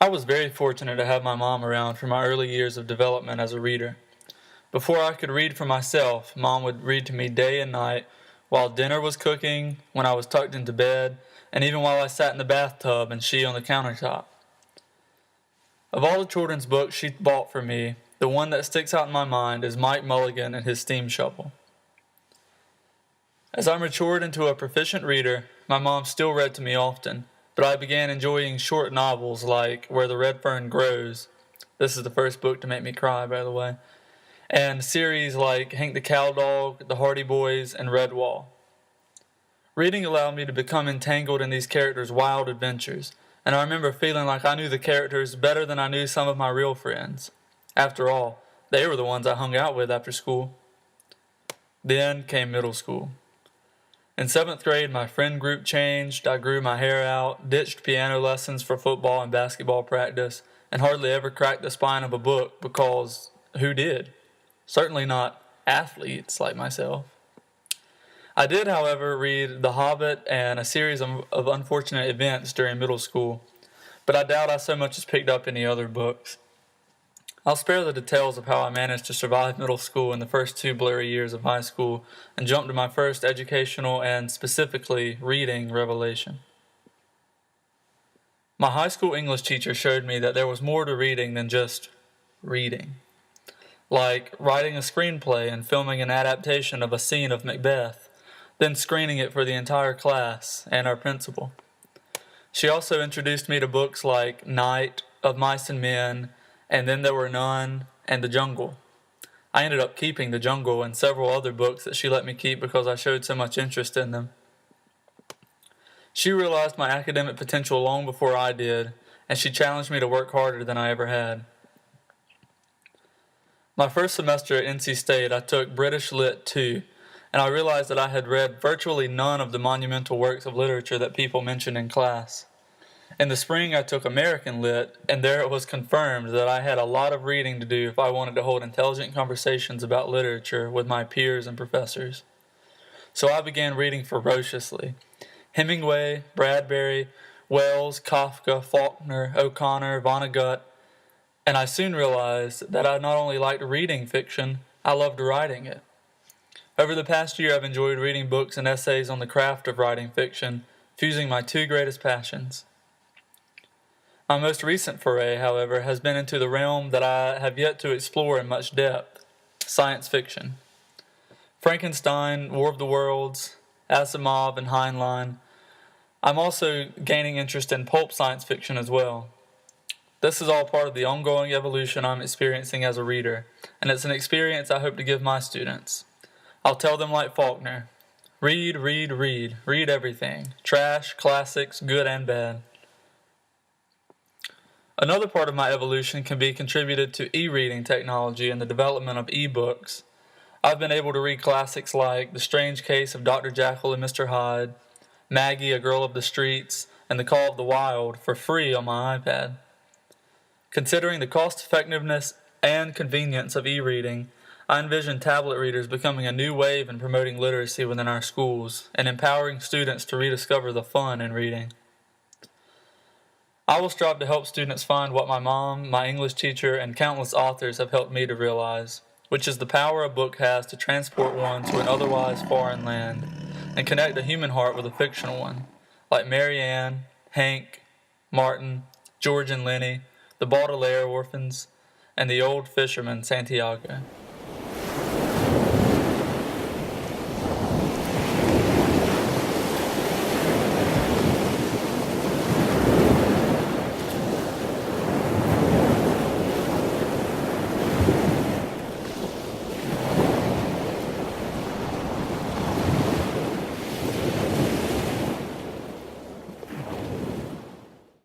I was very fortunate to have my mom around for my early years of development as a reader. Before I could read for myself, Mom would read to me day and night while dinner was cooking, when I was tucked into bed, and even while I sat in the bathtub and she on the countertop. Of all the children's books she bought for me, the one that sticks out in my mind is Mike Mulligan and his Steam Shovel. As I matured into a proficient reader, my mom still read to me often, but I began enjoying short novels like Where the Red Fern Grows. This is the first book to make me cry, by the way. And series like Hank the Cowdog, The Hardy Boys, and Redwall. Reading allowed me to become entangled in these characters' wild adventures, and I remember feeling like I knew the characters better than I knew some of my real friends. After all, they were the ones I hung out with after school. Then came middle school. In 7th grade, my friend group changed, I grew my hair out, ditched piano lessons for football and basketball practice, and hardly ever cracked the spine of a book because who did? Certainly not athletes like myself. I did, however, read The Hobbit and a series of unfortunate events during middle school, but I doubt I so much as picked up any other books. I'll spare the details of how I managed to survive middle school and the first 2 blurry years of high school and jump to my first educational and, specifically, reading revelation. My high school English teacher showed me that there was more to reading than just reading. Like writing a screenplay and filming an adaptation of a scene of Macbeth, then screening it for the entire class and our principal. She also introduced me to books like Night, Of Mice and Men, and Then There Were None, and The Jungle. I ended up keeping The Jungle and several other books that she let me keep because I showed so much interest in them. She realized my academic potential long before I did, and she challenged me to work harder than I ever had. My first semester at NC State, I took British Lit 2, and I realized that I had read virtually none of the monumental works of literature that people mentioned in class. In the spring, I took American Lit, and there it was confirmed that I had a lot of reading to do if I wanted to hold intelligent conversations about literature with my peers and professors. So I began reading ferociously. Hemingway, Bradbury, Wells, Kafka, Faulkner, O'Connor, Vonnegut, and I soon realized that I not only liked reading fiction, I loved writing it. Over the past year, I've enjoyed reading books and essays on the craft of writing fiction, fusing my 2 greatest passions. My most recent foray, however, has been into the realm that I have yet to explore in much depth, science fiction. Frankenstein, War of the Worlds, Asimov, and Heinlein. I'm also gaining interest in pulp science fiction as well. This is all part of the ongoing evolution I'm experiencing as a reader, and it's an experience I hope to give my students. I'll tell them like Faulkner, read, read, read, read everything, trash, classics, good and bad. Another part of my evolution can be contributed to e-reading technology and the development of e-books. I've been able to read classics like The Strange Case of Dr. Jekyll and Mr. Hyde, Maggie, A Girl of the Streets, and The Call of the Wild for free on my iPad. Considering the cost-effectiveness and convenience of e-reading, I envision tablet readers becoming a new wave in promoting literacy within our schools and empowering students to rediscover the fun in reading. I will strive to help students find what my mom, my English teacher, and countless authors have helped me to realize, which is the power a book has to transport one to an otherwise foreign land and connect a human heart with a fictional one, like Mary Ann, Hank, Martin, George and Lenny, the Baudelaire orphans, and the old fisherman Santiago.